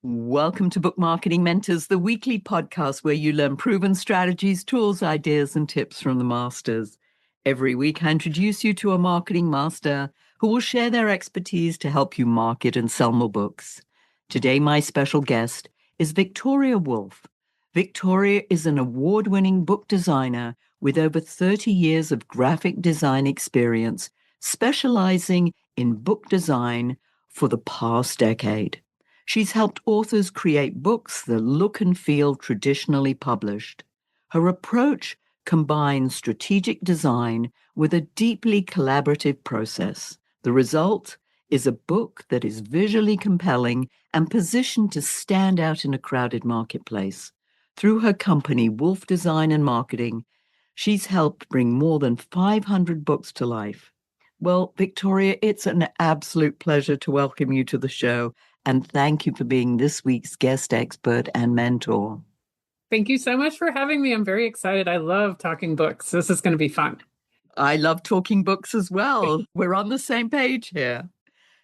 Welcome to Book Marketing Mentors, the weekly podcast where you learn proven strategies, tools, ideas, and tips from the masters. Every week, I introduce you to a marketing master who will share their expertise to help you market and sell more books. Today, my special guest is Victoria Wolf. Victoria is an award-winning book designer with over 30 years of graphic design experience, specializing in book design for the past decade. She's helped authors create books that look and feel traditionally published. Her approach combines strategic design with a deeply collaborative process. The result is a book that is visually compelling and positioned to stand out in a crowded marketplace. Through her company, Wolf Design and Marketing, she's helped bring more than 500 books to life. Well, Victoria, it's an absolute pleasure to welcome you to the show. And thank you for being this week's guest expert and mentor. Thank you so much for having me. I'm very excited. I love talking books. This is going to be fun. I love talking books as well. We're on the same page here.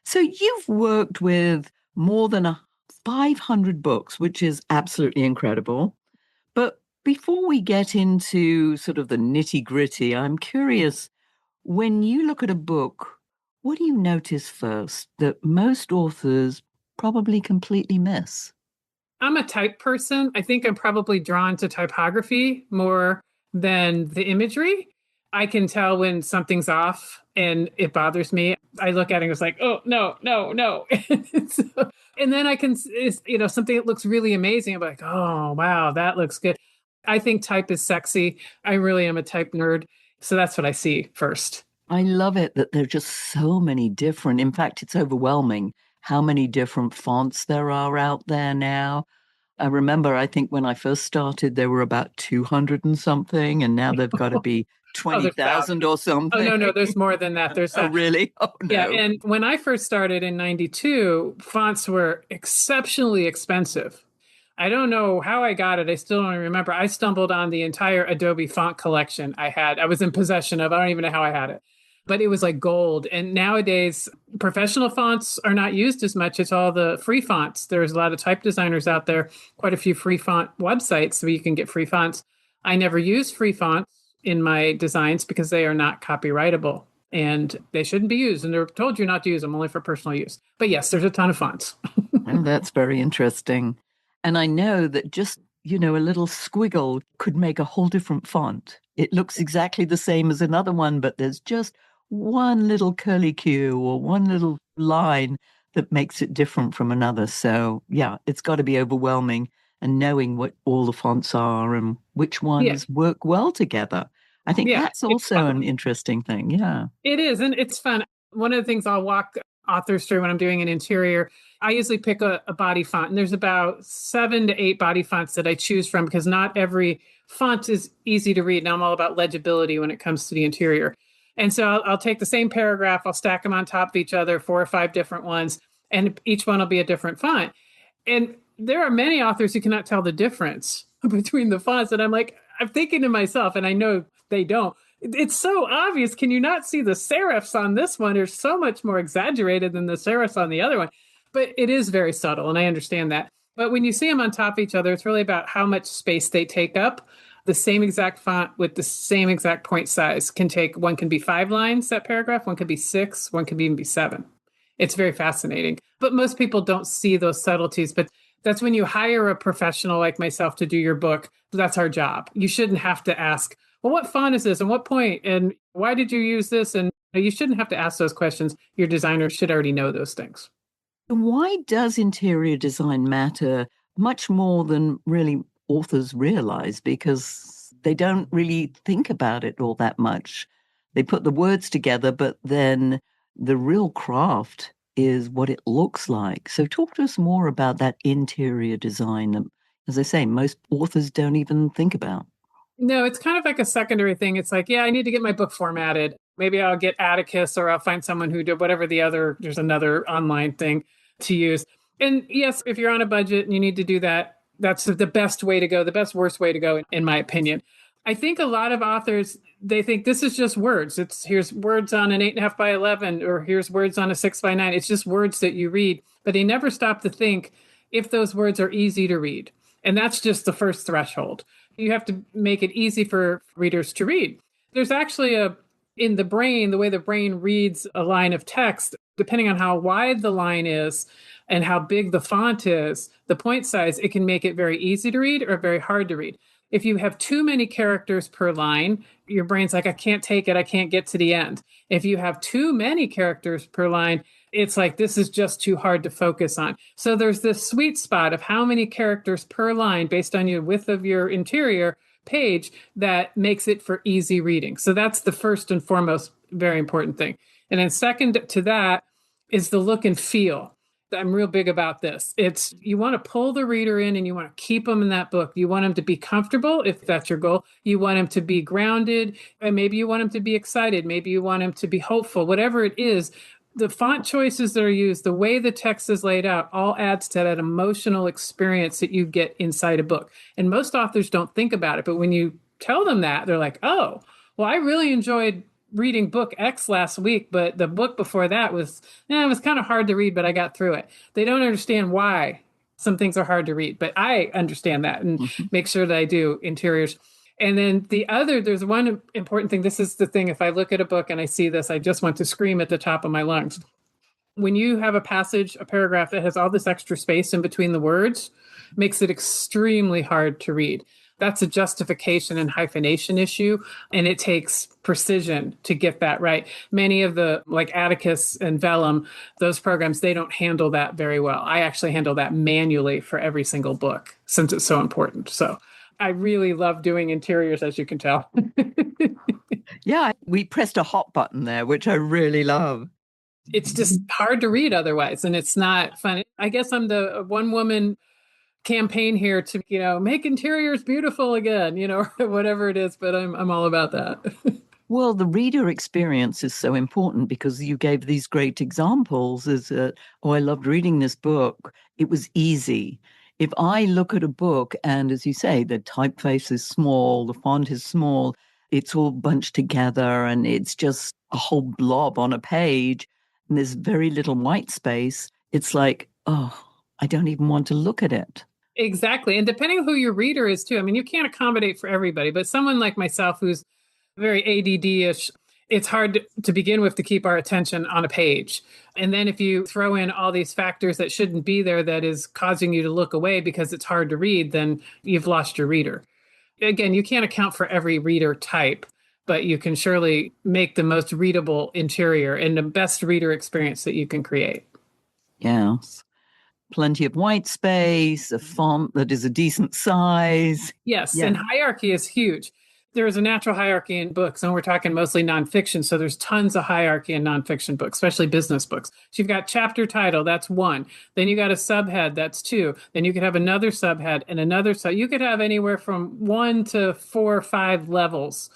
So you've worked with more than 500 books, which is absolutely incredible. But before we get into sort of the nitty-gritty, I'm curious, when you look at a book, what do you notice first that most authors probably completely miss? I'm a type person. I think I'm probably drawn to typography more than the imagery. I can tell when something's off and it bothers me. I look at it and it's like, oh, no, no, no. And then I can, something that looks really amazing. I'm like, oh, wow, that looks good. I think type is sexy. I really am a type nerd. So that's what I see first. I love it that there are just so many different, in fact, it's overwhelming how many different fonts there are out there now. I remember, I think when I first started, there were about 200 and something, and now they've got to be 20,000 or something. Oh, no, there's more than that. There's Oh, really? Oh, no. Yeah, and when I first started in 92, fonts were exceptionally expensive. I don't know how I got it. I still don't remember. I stumbled on the entire Adobe font collection I was in possession of. I don't even know how I had it. But it was like gold. And nowadays, professional fonts are not used as much. It's all the free fonts. There's a lot of type designers out there, quite a few free font websites where you can get free fonts. I never use free fonts in my designs because they are not copyrightable and they shouldn't be used. And they're told you not to use them, only for personal use. But yes, there's a ton of fonts. Oh, that's very interesting. And I know that just, a little squiggle could make a whole different font. It looks exactly the same as another one, but there's just one little curly Q or one little line that makes it different from another. So yeah, it's got to be overwhelming, and knowing what all the fonts are and which ones work well together. I think that's also an interesting thing. Yeah, it is. And it's fun. One of the things I'll walk authors through when I'm doing an interior, I usually pick a body font, and there's about 7 to 8 body fonts that I choose from because not every font is easy to read. And I'm all about legibility when it comes to the interior. And so I'll take the same paragraph, I'll stack them on top of each other, 4 or 5 different ones, and each one will be a different font. And there are many authors who cannot tell the difference between the fonts. And I'm like, I'm thinking to myself, and I know they don't, it's so obvious. Can you not see the serifs on this one? They're so much more exaggerated than the serifs on the other one. But it is very subtle, and I understand that. But when you see them on top of each other, it's really about how much space they take up. The same exact font with the same exact point size one can be 5 lines, that paragraph, one could be 6, one could even be 7. It's very fascinating. But most people don't see those subtleties. But that's when you hire a professional like myself to do your book. That's our job. You shouldn't have to ask, well, what font is this and what point? And why did you use this? And you shouldn't have to ask those questions. Your designer should already know those things. Why does interior design matter much more than really authors realize? Because they don't really think about it all that much. They put the words together, but then the real craft is what it looks like. So talk to us more about that interior design that, as I say, most authors don't even think about. No, it's kind of like a secondary thing. It's like, yeah, I need to get my book formatted. Maybe I'll get Atticus or I'll find someone who did whatever there's another online thing to use. And yes, if you're on a budget and you need to do that, that's the best way to go, the best worst way to go, in my opinion. I think a lot of authors, they think this is just words. Here's words on an 8.5 by 11, or here's words on a 6 by 9. It's just words that you read, but they never stop to think if those words are easy to read. And that's just the first threshold. You have to make it easy for readers to read. There's actually in the brain, the way the brain reads a line of text, depending on how wide the line is and how big the font is, the point size, it can make it very easy to read or very hard to read. If you have too many characters per line, your brain's like, I can't take it. I can't get to the end. If you have too many characters per line, it's like, this is just too hard to focus on. So there's this sweet spot of how many characters per line based on your width of your interior page that makes it for easy reading. So that's the first and foremost very important thing. And then second to that is the look and feel. I'm real big about this. It's you want to pull the reader in and you want to keep them in that book. You want them to be comfortable if that's your goal. You want them to be grounded, and maybe you want them to be excited. Maybe you want them to be hopeful. Whatever it is, the font choices that are used, the way the text is laid out, all adds to that emotional experience that you get inside a book. And most authors don't think about it, but when you tell them that, they're like, oh, well, I really enjoyed reading book X last week, but the book before that was, it was kind of hard to read, but I got through it. They don't understand why some things are hard to read, but I understand that and make sure that I do interiors. And then there's one important thing. This is the thing. If I look at a book and I see this, I just want to scream at the top of my lungs. When you have a passage, a paragraph that has all this extra space in between the words, makes it extremely hard to read. That's a justification and hyphenation issue, and it takes precision to get that right. Many of the, like Atticus and Vellum, those programs, they don't handle that very well. I actually handle that manually for every single book since it's so important. So I really love doing interiors, as you can tell. Yeah, we pressed a hot button there, which I really love. It's just hard to read otherwise, and it's not fun. I guess I'm the one woman campaign here to, make interiors beautiful again, or whatever it is, but I'm all about that. Well, the reader experience is so important because you gave these great examples. I loved reading this book. It was easy. If I look at a book and, as you say, the typeface is small, the font is small, it's all bunched together and it's just a whole blob on a page and there's very little white space, it's like, oh, I don't even want to look at it. Exactly. And depending who your reader is too, I mean, you can't accommodate for everybody, but someone like myself who's very ADD-ish, it's hard to begin with to keep our attention on a page. And then if you throw in all these factors that shouldn't be there that is causing you to look away because it's hard to read, then you've lost your reader. Again, you can't account for every reader type, but you can surely make the most readable interior and the best reader experience that you can create. Yes. Plenty of white space, a font that is a decent size. Yes, Yeah. and hierarchy is huge. There is a natural hierarchy in books, and we're talking mostly nonfiction. So there's tons of hierarchy in nonfiction books, especially business books. So you've got chapter title, that's one. Then you got a subhead, that's two. Then you could have another subhead and another sub. You could have anywhere from 1 to 4 or 5 levels.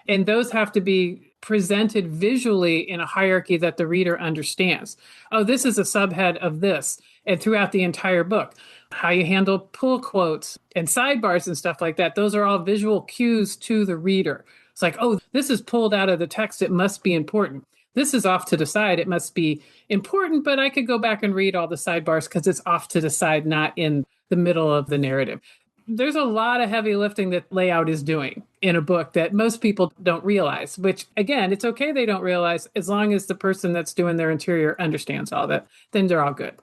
And those have to be presented visually in a hierarchy that the reader understands. Oh, this is a subhead of this, and throughout the entire book. How you handle pull quotes and sidebars and stuff like that. Those are all visual cues to the reader. It's like, oh, this is pulled out of the text. It must be important. This is off to the side. It must be important, but I could go back and read all the sidebars because it's off to the side, not in the middle of the narrative. There's a lot of heavy lifting that layout is doing in a book that most people don't realize, which, again, it's okay they don't realize as long as the person that's doing their interior understands all that, then they're all good.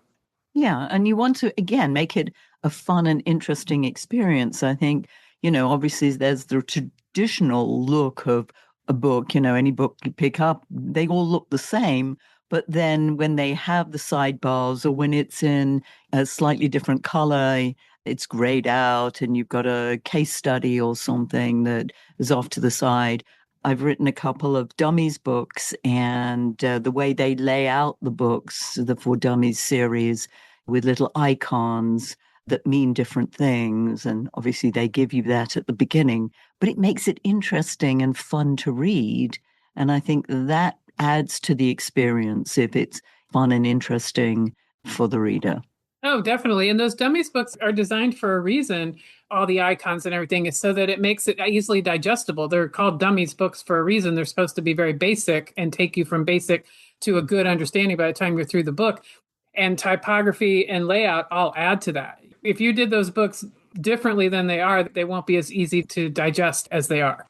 Yeah. And you want to, again, make it a fun and interesting experience. I think, obviously there's the traditional look of a book, any book you pick up, they all look the same. But then when they have the sidebars or when it's in a slightly different color, it's grayed out and you've got a case study or something that is off to the side. I've written a couple of dummies books, and the way they lay out the books, the For Dummies series, with little icons that mean different things. And obviously they give you that at the beginning, but it makes it interesting and fun to read. And I think that adds to the experience if it's fun and interesting for the reader. Oh, definitely. And those dummies books are designed for a reason. All the icons and everything is so that it makes it easily digestible. They're called dummies books for a reason. They're supposed to be very basic and take you from basic to a good understanding by the time you're through the book. And typography and layout all add to that. If you did those books differently than they are, they won't be as easy to digest as they are.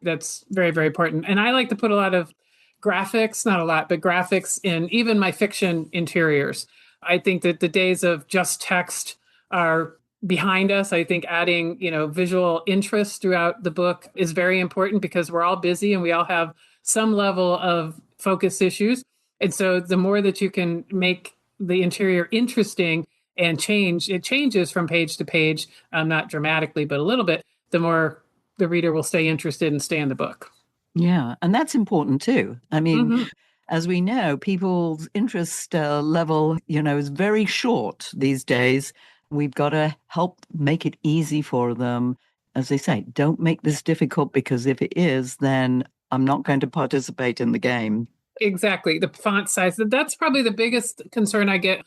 That's very, very important. And I like to put a lot of graphics, not a lot, but graphics in even my fiction interiors. I think that the days of just text are behind us. I think adding, visual interest throughout the book is very important because we're all busy and we all have some level of focus issues. And so the more that you can make the interior interesting and it changes from page to page, not dramatically, but a little bit, the more the reader will stay interested and stay in the book. Yeah, and that's important too. I mean, Mm-hmm. as we know, people's interest level, is very short these days. We've got to help make it easy for them. As they say, don't make this difficult because if it is, then I'm not going to participate in the game. Exactly. The font size. That's probably the biggest concern I get.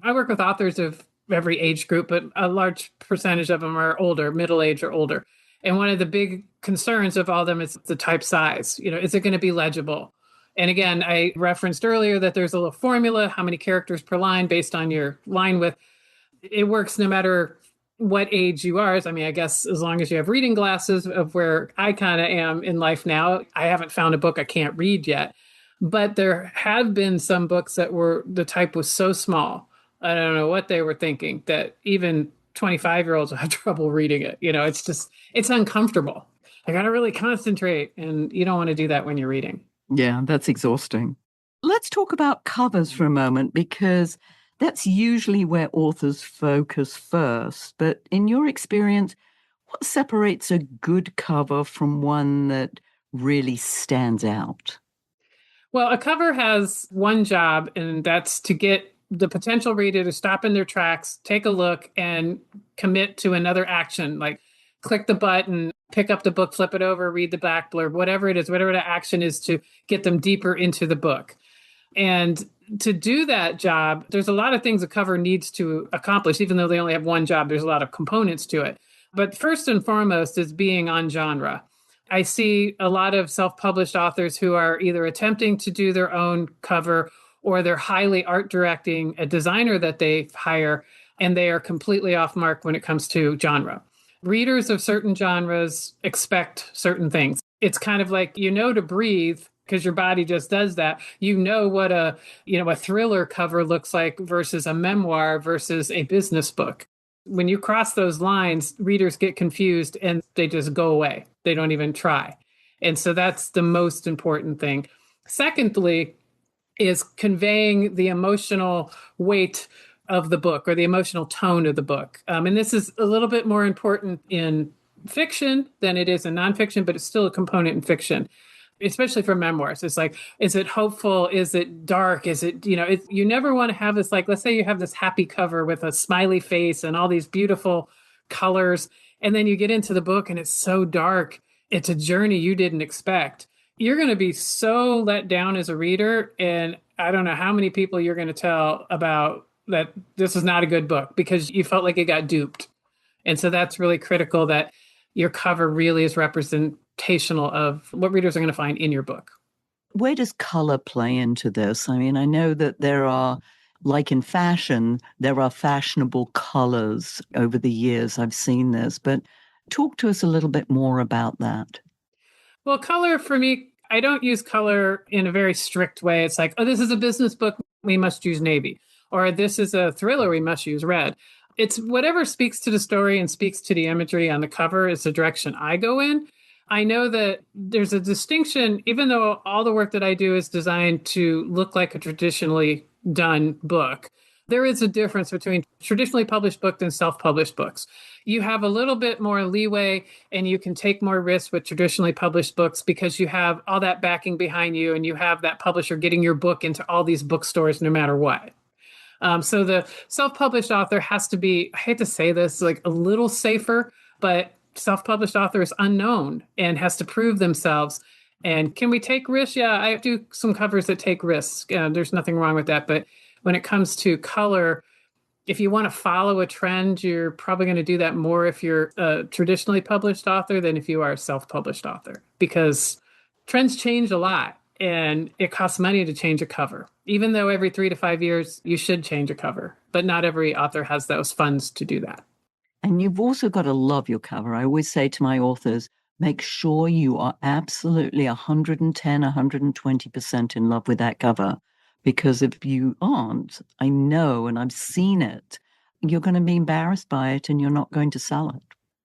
I work with authors of every age group, but a large percentage of them are older, middle age or older. And one of the big concerns of all of them is the type size. Is it going to be legible? And again, I referenced earlier that there's a little formula, how many characters per line based on your line width. It works no matter what age you are. I mean, I guess as long as you have reading glasses, of where I kind of am in life now, I haven't found a book I can't read yet. But there have been some books that the type was so small. I don't know what they were thinking that even 25-year-olds will have trouble reading it. It's uncomfortable. I got to really concentrate. And you don't want to do that when you're reading. Yeah, that's exhausting. Let's talk about covers for a moment because that's usually where authors focus first. But in your experience, what separates a good cover from one that really stands out? Well, a cover has one job, and that's to get the potential reader to stop in their tracks, take a look, and commit to another action, like click the button, pick up the book, flip it over, read the back blurb, whatever it is, whatever the action is to get them deeper into the book. And to do that job, there's a lot of things a cover needs to accomplish, even though they only have one job, there's a lot of components to it. But first and foremost is being on genre. I see a lot of self-published authors who are either attempting to do their own cover or they're highly art directing a designer that they hire, and they are completely off mark when it comes to genre. Readers of certain genres expect certain things. It's kind of like, to breathe because your body just does that. What a thriller cover looks like versus a memoir versus a business book. When you cross those lines, readers get confused and they just go away. They don't even try. And so that's the most important thing. Secondly, is conveying the emotional weight of the book or the emotional tone of the book. And this is a little bit more important in fiction than it is in nonfiction, but it's still a component in fiction, especially for memoirs. It's like, is it hopeful? Is it dark? Is it, you never want to have this, like, let's say you have this happy cover with a smiley face and all these beautiful colors. And then you get into the book and it's so dark. It's a journey you didn't expect. You're going to be so let down as a reader. And I don't know how many people you're going to tell about that this is not a good book because you felt like it got duped. And so that's really critical that your cover really is representational of what readers are going to find in your book. Where does color play into this? I mean, I know that there are, like in fashion, there are fashionable colors over the years. I've seen this, but talk to us a little bit more about that. Well, color for me, I don't use color in a very strict way. It's like, oh, this is a business book, we must use navy. Or this is a thriller, we must use red. It's whatever speaks to the story and speaks to the imagery on the cover is the direction I go in. I know that there's a distinction, even though all the work that I do is designed to look like a traditionally done book. There is a difference between traditionally published books and self-published books. You have a little bit more leeway and you can take more risks with traditionally published books because you have all that backing behind you and you have that publisher getting your book into all these bookstores no matter what. So the self-published author has to be, I hate to say this, like a little safer, but self-published author is unknown and has to prove themselves. And can we take risks? Yeah, I do some covers that take risks. There's nothing wrong with that. But when it comes to color, if you want to follow a trend, you're probably going to do that more if you're a traditionally published author than if you are a self-published author, because trends change a lot. and it costs money to change a cover. Even though every 3 to 5 years you should change a cover, but not every author has those funds to do that. And you've also got to love your cover. I always say to my authors, make sure you are absolutely 110, 120% in love with that cover. Because if you aren't, I know, and I've seen it, you're going to be embarrassed by it and you're not going to sell it.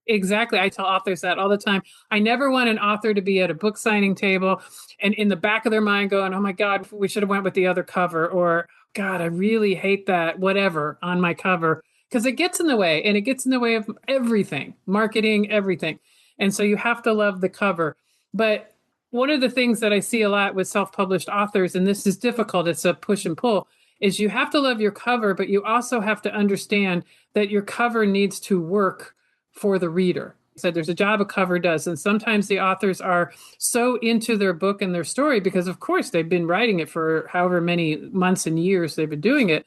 Exactly. I tell authors that all the time. I never want an author to be at a book signing table and in the back of their mind going, oh my God, we should have went with the other cover, or God, I really hate that, whatever, on my cover. Because it gets in the way, and it gets in the way of everything, marketing, everything. And so you have to love the cover. But one of the things that I see a lot with self-published authors, and this is difficult, it's a push and pull, is you have to love your cover, but you also have to understand that your cover needs to work for the reader. So there's a job a cover does. And sometimes the authors are so into their book and their story because, of course, they've been writing it for however many months and years they've been doing it.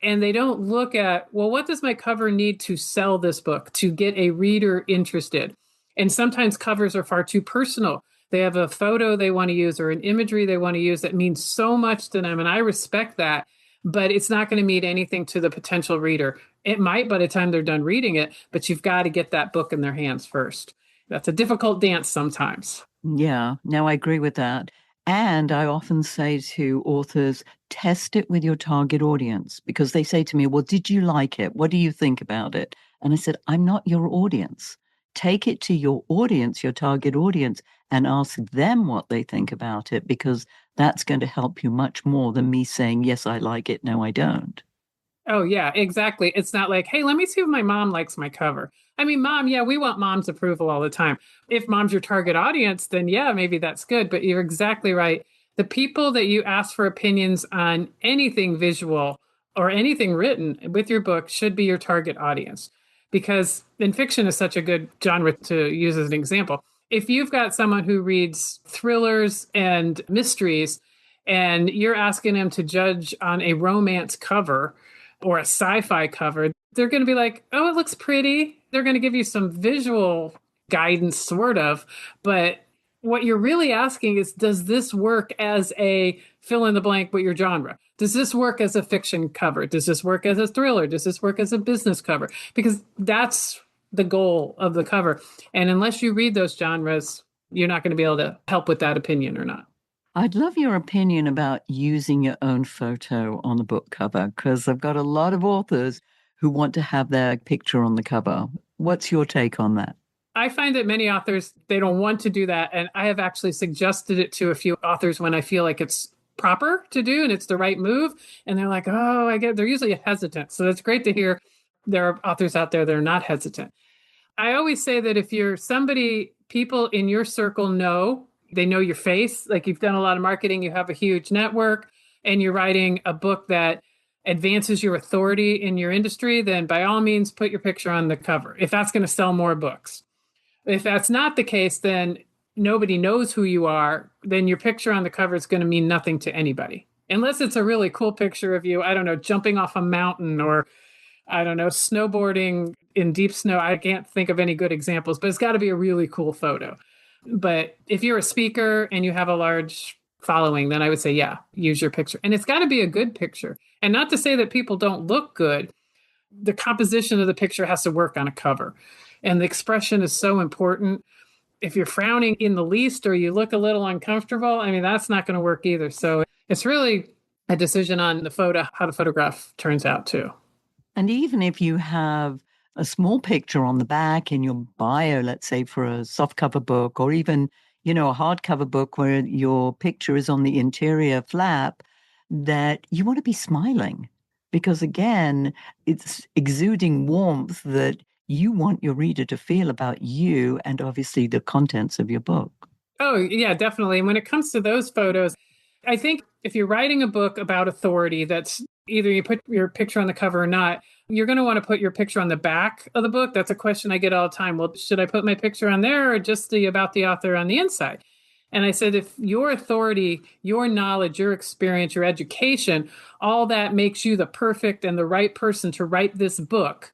And they don't look at, well, what does my cover need to sell this book, to get a reader interested? And sometimes covers are far too personal. They have a photo they want to use or an imagery they want to use that means so much to them. And I respect that, but it's not going to mean anything to the potential reader. It might by the time they're done reading it, but you've got to get that book in their hands first. That's a difficult dance sometimes. Yeah, no, I agree with that. And I often say to authors, test it with your target audience because they say to me, well, did you like it? What do you think about it? And I said, I'm not your audience. Take it to your audience, your target audience, and ask them what they think about it because that's going to help you much more than me saying, yes, I like it. No, I don't. Oh, yeah, exactly. It's not like, hey, let me see if my mom likes my cover. I mean, mom, yeah, we want mom's approval all the time. If mom's your target audience, then yeah, maybe that's good. But you're exactly right. The people that you ask for opinions on anything visual or anything written with your book should be your target audience. Because in fiction is such a good genre to use as an example. If you've got someone who reads thrillers and mysteries, and you're asking them to judge on a romance cover, or a sci-fi cover, they're going to be like, oh, it looks pretty. They're going to give you some visual guidance, sort of. But what you're really asking is, does this work as a fill in the blank with your genre? Does this work as a fiction cover? Does this work as a thriller? Does this work as a business cover? Because that's the goal of the cover. And unless you read those genres, you're not going to be able to help with that opinion or not. I'd love your opinion about using your own photo on the book cover because I've got a lot of authors who want to have their picture on the cover. What's your take on that? I find that many authors, they don't want to do that. And I have actually suggested it to a few authors when I feel like it's proper to do and it's the right move. And they're like, oh, I get, they're usually hesitant. So it's great to hear there are authors out there that are not hesitant. I always say that if you're somebody, people in your circle know, they know your face, like you've done a lot of marketing, you have a huge network, and you're writing a book that advances your authority in your industry, then by all means, put your picture on the cover if that's going to sell more books. If that's not the case, then nobody knows who you are, then your picture on the cover is going to mean nothing to anybody. Unless it's a really cool picture of you, I don't know, jumping off a mountain or, I don't know, snowboarding in deep snow. I can't think of any good examples, but it's got to be a really cool photo. But if you're a speaker and you have a large following, then I would say, yeah, use your picture. And it's got to be a good picture. And not to say that people don't look good. The composition of the picture has to work on a cover. And the expression is so important. If you're frowning in the least or you look a little uncomfortable, I mean, that's not going to work either. So it's really a decision on the photo, how the photograph turns out too. And even if you have a small picture on the back in your bio, let's say for a softcover book, or even, a hardcover book where your picture is on the interior flap, that you want to be smiling because, again, it's exuding warmth that you want your reader to feel about you and obviously the contents of your book. Oh, yeah, definitely. And when it comes to those photos, I think if you're writing a book about authority, that's either you put your picture on the cover or not, you're going to want to put your picture on the back of the book. That's a question I get all the time. Well, should I put my picture on there or just the about the author on the inside? And I said, if your authority, your knowledge, your experience, your education, all that makes you the perfect and the right person to write this book,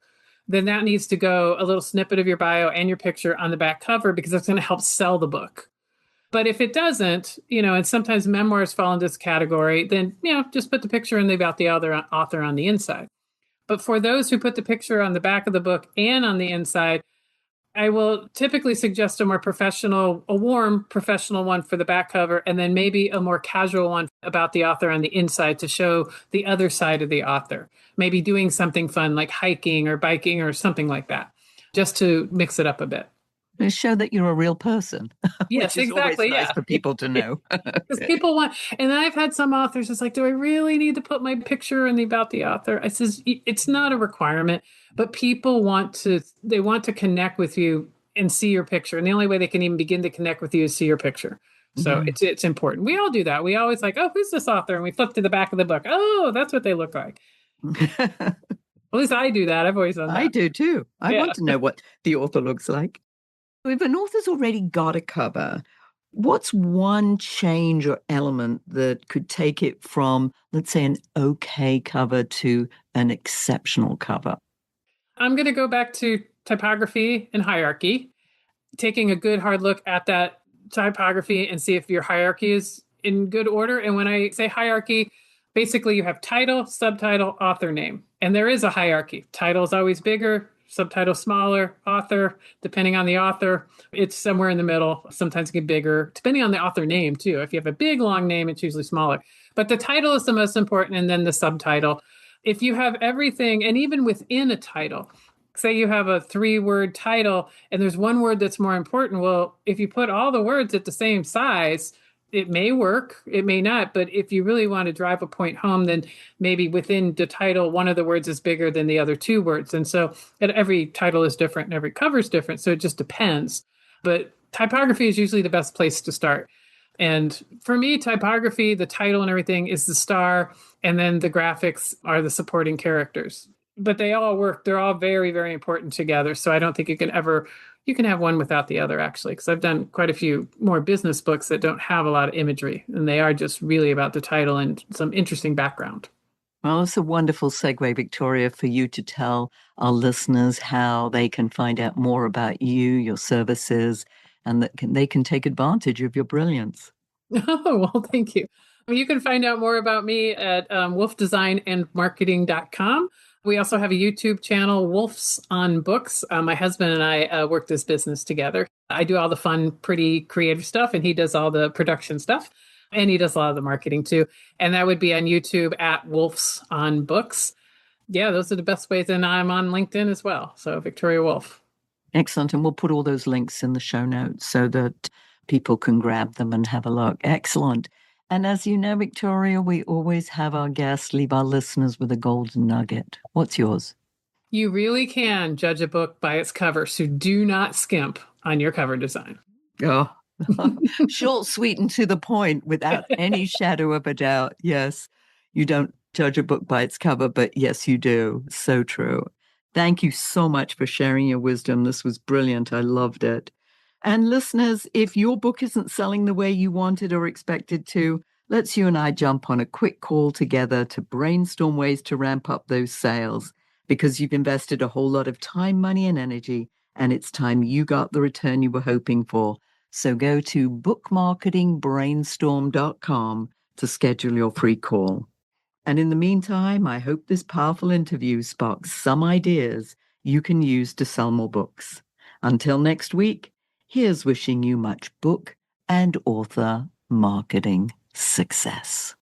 then that needs to go a little snippet of your bio and your picture on the back cover because that's going to help sell the book. But if it doesn't, and sometimes memoirs fall into this category, then, just put the picture and leave out the other author on the inside. But for those who put the picture on the back of the book and on the inside, I will typically suggest a more professional, a warm professional one for the back cover, and then maybe a more casual one about the author on the inside to show the other side of the author. Maybe doing something fun like hiking or biking or something like that, just to mix it up a bit. And show that you're a real person, Yes, which is always exactly. nice Yeah. for people to know. Because people want, and I've had some authors, it's like, do I really need to put my picture in the about the author? I says, it's not a requirement, but people they want to connect with you and see your picture. And the only way they can even begin to connect with you is see your picture. So it's important. We all do that. We always like, oh, who's this author? And we flip to the back of the book. Oh, that's what they look like. At least I do that. I've always done that. I do too. I Yeah. want to know what the author looks like. If an author's already got a cover, what's one change or element that could take it from, let's say, an okay cover to an exceptional cover? I'm going to go back to typography and hierarchy, taking a good hard look at that typography and see if your hierarchy is in good order. And when I say hierarchy, basically you have title, subtitle, author name. And there is a hierarchy. Title is always bigger, subtitle smaller, author, depending on the author, it's somewhere in the middle. Sometimes it can be bigger, depending on the author name too. If you have a big, long name, it's usually smaller. But the title is the most important, and then the subtitle. If you have everything, and even within a title, say you have a 3-word title and there's one word that's more important. Well, if you put all the words at the same size, it may work, it may not. But if you really want to drive a point home, then maybe within the title, one of the words is bigger than the other 2 words. And so every title is different and every cover is different. So it just depends. But typography is usually the best place to start. And for me, typography, the title and everything is the star, and then the graphics are the supporting characters. But they all work. They're all very, very important together. So I don't think you can have one without the other, actually, because I've done quite a few more business books that don't have a lot of imagery, and they are just really about the title and some interesting background. Well, it's a wonderful segue, Victoria, for you to tell our listeners how they can find out more about you, your services, and that they can take advantage of your brilliance. Oh, well, thank you. You can find out more about me at wolfdesignandmarketing.com. We also have a YouTube channel, Wolf's on Books. My husband and I work this business together. I do all the fun, pretty creative stuff, and he does all the production stuff. And he does a lot of the marketing too. And that would be on YouTube at Wolf's on Books. Yeah, those are the best ways. And I'm on LinkedIn as well. So Victoria Wolf. Excellent. And we'll put all those links in the show notes so that people can grab them and have a look. Excellent. And as you know, Victoria, we always have our guests leave our listeners with a golden nugget. What's yours? You really can judge a book by its cover, so do not skimp on your cover design. Oh, short, sweet, and to the point without any shadow of a doubt. Yes, you don't judge a book by its cover, but yes, you do. So true. Thank you so much for sharing your wisdom. This was brilliant. I loved it. And listeners, if your book isn't selling the way you wanted or expected to, let's you and I jump on a quick call together to brainstorm ways to ramp up those sales, because you've invested a whole lot of time, money, and energy, and it's time you got the return you were hoping for. So go to bookmarketingbrainstorm.com to schedule your free call. And in the meantime, I hope this powerful interview sparks some ideas you can use to sell more books. Until next week, here's wishing you much book and author marketing success.